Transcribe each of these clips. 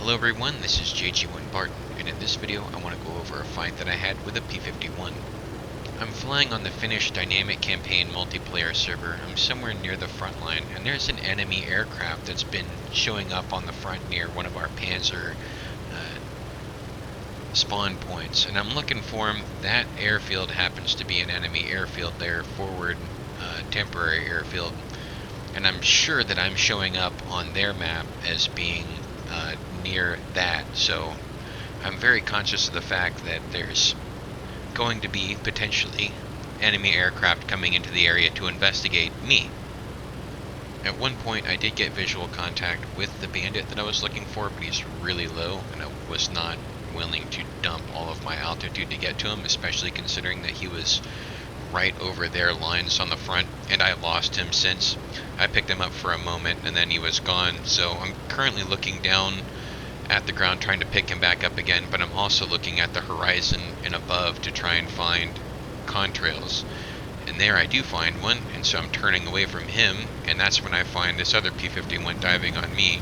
Hello everyone, this is JG1 Barton, and in this video I want to go over a fight that I had with a P-51. I'm flying on the Finnish Dynamic Campaign multiplayer server. I'm somewhere near the front line, and there's an enemy aircraft that's been showing up on the front near one of our Panzer spawn points, and I'm looking for him. That airfield happens to be an enemy airfield there, forward temporary airfield, and I'm sure that I'm showing up on their map as being near that, so I'm very conscious of the fact that there's going to be potentially enemy aircraft coming into the area to investigate me. At one point I did get visual contact with the bandit that I was looking for, but he's really low and I was not willing to dump all of my altitude to get to him, especially considering that he was right over their lines on the front, and I lost him since. I picked him up for a moment and then he was gone, so I'm currently looking down at the ground trying to pick him back up again, but I'm also looking at the horizon and above to try and find contrails. And there I do find one, and so I'm turning away from him, and that's when I find this other P-51 diving on me.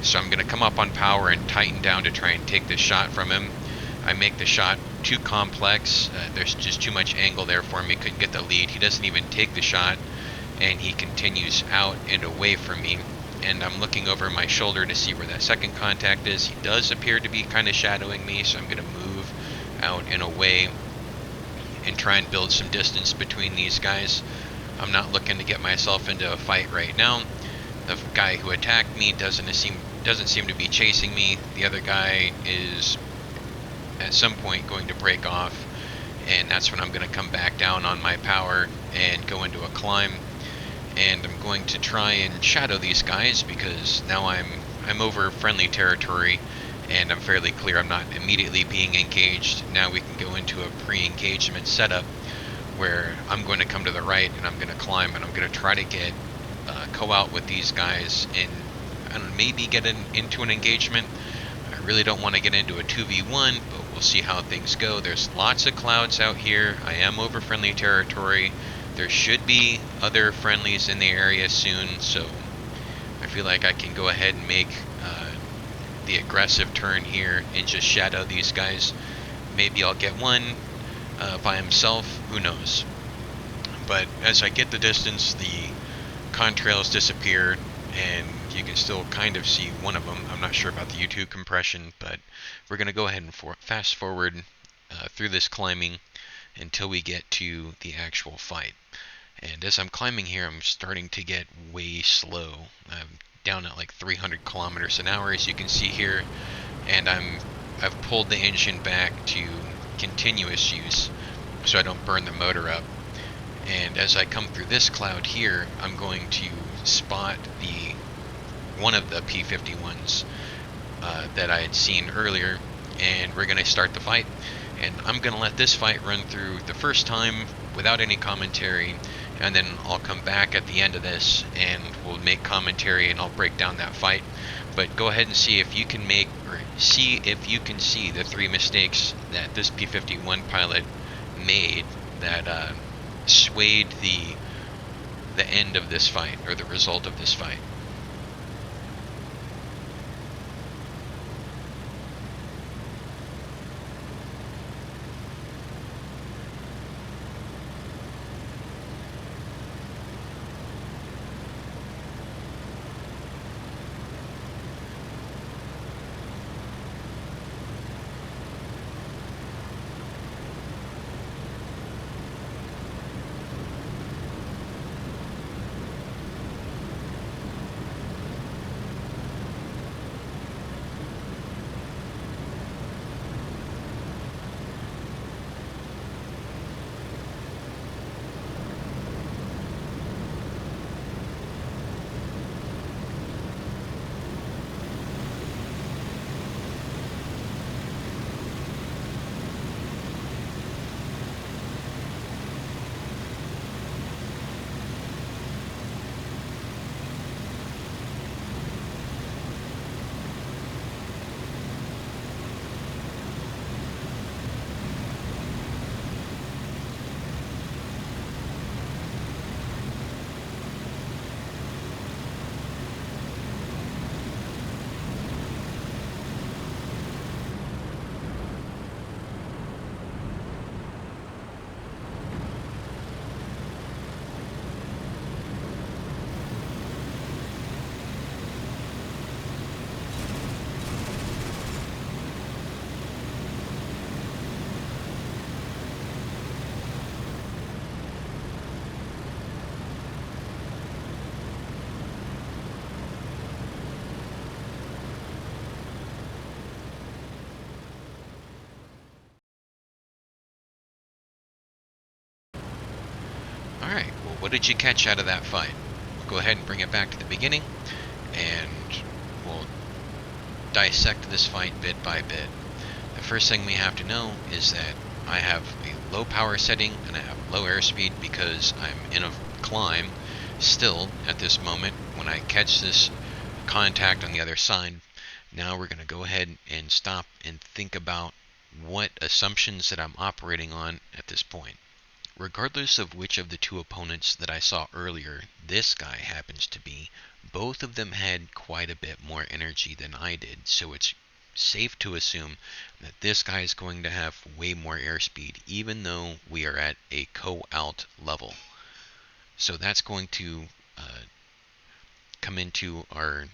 So I'm going to come up on power and tighten down to try and take this shot from him. I make the shot too complex, there's just too much angle there for me, couldn't get the lead. He doesn't even take the shot, and he continues out and away from me. And I'm looking over my shoulder to see where that second contact is. He does appear to be kind of shadowing me, so I'm going to move out and away and try and build some distance between these guys. I'm not looking to get myself into a fight right now. The guy who attacked me doesn't seem to be chasing me. The other guy is at some point going to break off, and that's when I'm going to come back down on my power and go into a climb. And I'm going to try and shadow these guys because now I'm over friendly territory and I'm fairly clear I'm not immediately being engaged. Now we can go into a pre-engagement setup where I'm going to come to the right and I'm going to climb and I'm going to try to get go out with these guys and I don't know, maybe get into an engagement. I really don't want to get into a 2v1, but we'll see how things go. There's lots of clouds out here. I am over friendly territory. There should be other friendlies in the area soon, so I feel like I can go ahead and make the aggressive turn here and just shadow these guys. Maybe I'll get one by himself, who knows. But as I get the distance, the contrails disappear, and you can still kind of see one of them. I'm not sure about the YouTube compression, but we're going to go ahead and fast forward through this climbing until we get to the actual fight. And as I'm climbing here, I'm starting to get way slow. I'm down at like 300 kilometers an hour, as you can see here, and I've pulled the engine back to continuous use so I don't burn the motor up. And as I come through this cloud here, I'm going to spot one of the P-51s that I had seen earlier, and we're going to start the fight. And I'm going to let this fight run through the first time without any commentary, and then I'll come back at the end of this and we'll make commentary and I'll break down that fight. But go ahead and see if you can see the three mistakes that this P-51 pilot made that swayed the end of this fight, or the result of this fight. Alright, well, what did you catch out of that fight? We'll go ahead and bring it back to the beginning, and we'll dissect this fight bit by bit. The first thing we have to know is that I have a low power setting and I have low airspeed because I'm in a climb still at this moment. When I catch this contact on the other side, now we're going to go ahead and stop and think about what assumptions that I'm operating on at this point. Regardless of which of the two opponents that I saw earlier this guy happens to be, both of them had quite a bit more energy than I did, so it's safe to assume that this guy is going to have way more airspeed, even though we are at a co-alt level. So that's going to come into our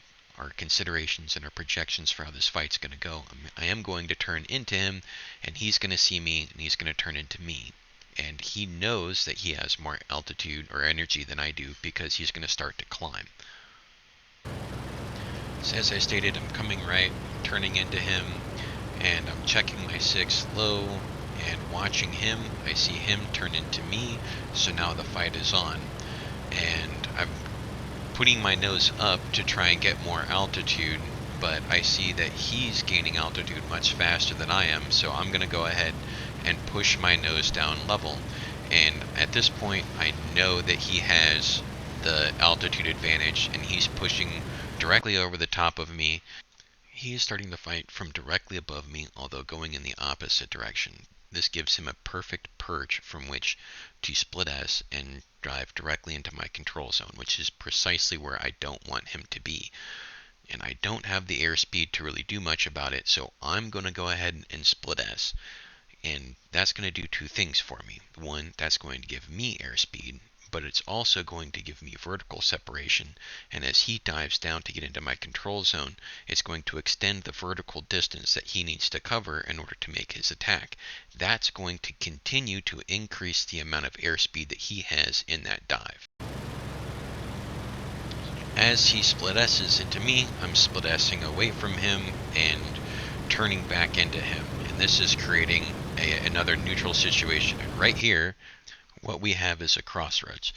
considerations and our projections for how this fight's going to go. I am going to turn into him, and he's going to see me, and he's going to turn into me. And he knows that he has more altitude or energy than I do because he's going to start to climb. So as I stated, I'm coming right, turning into him, and I'm checking my 6 low and watching him. I see him turn into me, so now the fight is on. And I'm putting my nose up to try and get more altitude, but I see that he's gaining altitude much faster than I am, so I'm going to go ahead and push my nose down level. And at this point, I know that he has the altitude advantage, and he's pushing directly over the top of me. He is starting to fight from directly above me, although going in the opposite direction. This gives him a perfect perch from which to split S and drive directly into my control zone, which is precisely where I don't want him to be. And I don't have the airspeed to really do much about it, so I'm going to go ahead and split S. And that's going to do two things for me. One, that's going to give me airspeed, but it's also going to give me vertical separation. And as he dives down to get into my control zone, it's going to extend the vertical distance that he needs to cover in order to make his attack. That's going to continue to increase the amount of airspeed that he has in that dive. As he split S's into me, I'm split S'ing away from him and turning back into him. And this is creating another neutral situation. Right here, what we have is a crossroads.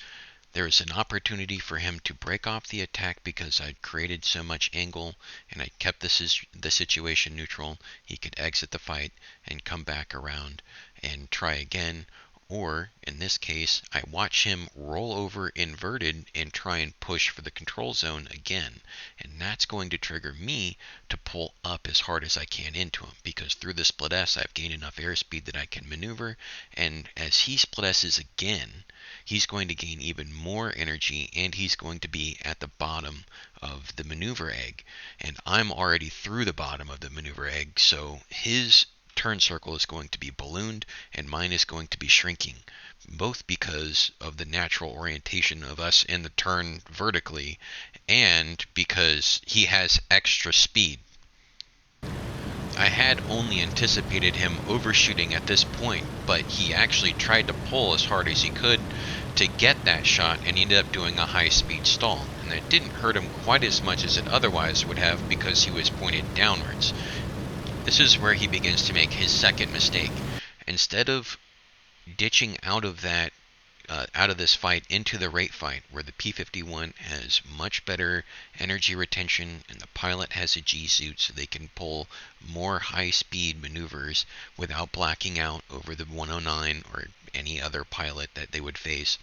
There is an opportunity for him to break off the attack because I'd created so much angle and I kept the situation neutral. He could exit the fight and come back around and try again. Or, in this case, I watch him roll over inverted and try and push for the control zone again. And that's going to trigger me to pull up as hard as I can into him, because through the split S, I've gained enough airspeed that I can maneuver. And as he split S's again, he's going to gain even more energy, and he's going to be at the bottom of the maneuver egg. And I'm already through the bottom of the maneuver egg, so his turn circle is going to be ballooned and mine is going to be shrinking, both because of the natural orientation of us in the turn vertically and because he has extra speed. I had only anticipated him overshooting at this point, but he actually tried to pull as hard as he could to get that shot and he ended up doing a high-speed stall. And it didn't hurt him quite as much as it otherwise would have because he was pointed downwards. This is where he begins to make his second mistake. Instead of ditching out of this fight into the rate fight, where the P-51 has much better energy retention and the pilot has a G-suit so they can pull more high-speed maneuvers without blacking out over the 109 or any other pilot that they would face,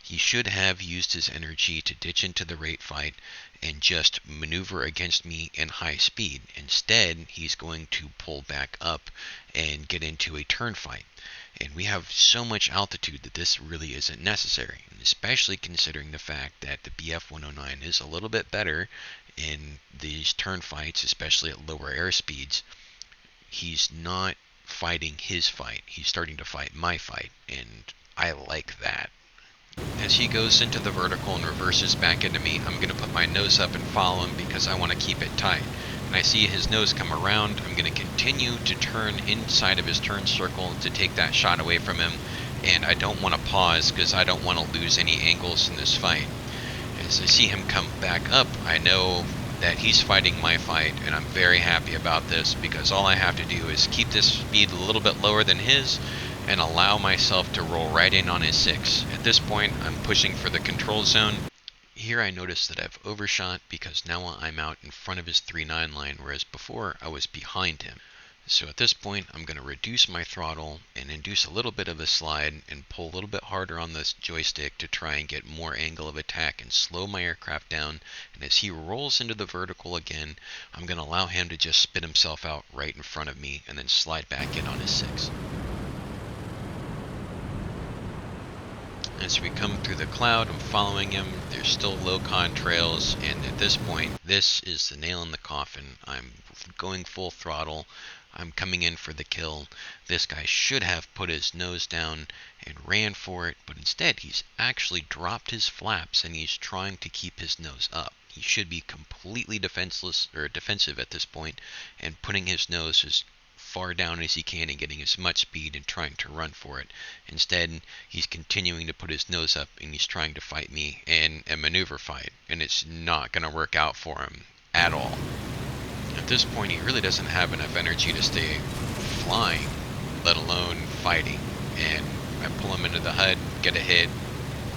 he should have used his energy to ditch into the rate fight and just maneuver against me in high speed. Instead, he's going to pull back up and get into a turn fight. And we have so much altitude that this really isn't necessary, especially considering the fact that the BF-109 is a little bit better in these turn fights, especially at lower airspeeds. He's not fighting his fight. He's starting to fight my fight, and I like that. As he goes into the vertical and reverses back into me, I'm going to put my nose up and follow him because I want to keep it tight. When I see his nose come around, I'm going to continue to turn inside of his turn circle to take that shot away from him. And I don't want to pause because I don't want to lose any angles in this fight. As I see him come back up, I know that he's fighting my fight, and I'm very happy about this because all I have to do is keep this speed a little bit lower than his, and allow myself to roll right in on his 6. At this point, I'm pushing for the control zone. Here I notice that I've overshot because now I'm out in front of his 3-9 line, whereas before I was behind him. So at this point, I'm going to reduce my throttle and induce a little bit of a slide and pull a little bit harder on this joystick to try and get more angle of attack and slow my aircraft down. And as he rolls into the vertical again, I'm going to allow him to just spit himself out right in front of me and then slide back in on his 6. As we come through the cloud, I'm following him. There's still low contrails, and at this point, this is the nail in the coffin. I'm going full throttle. I'm coming in for the kill. This guy should have put his nose down and ran for it, but instead he's actually dropped his flaps and he's trying to keep his nose up. He should be completely defenseless or defensive at this point and putting his nose as far down as he can and getting as much speed and trying to run for it. Instead, he's continuing to put his nose up and he's trying to fight me in a maneuver fight, and it's not going to work out for him at all. At this point, he really doesn't have enough energy to stay flying, let alone fighting. And I pull him into the HUD, get a hit.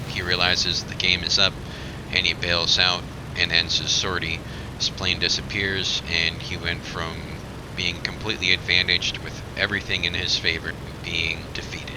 He realizes the game is up, and he bails out and ends his sortie. His plane disappears, and he went from being completely advantaged with everything in his favor to being defeated.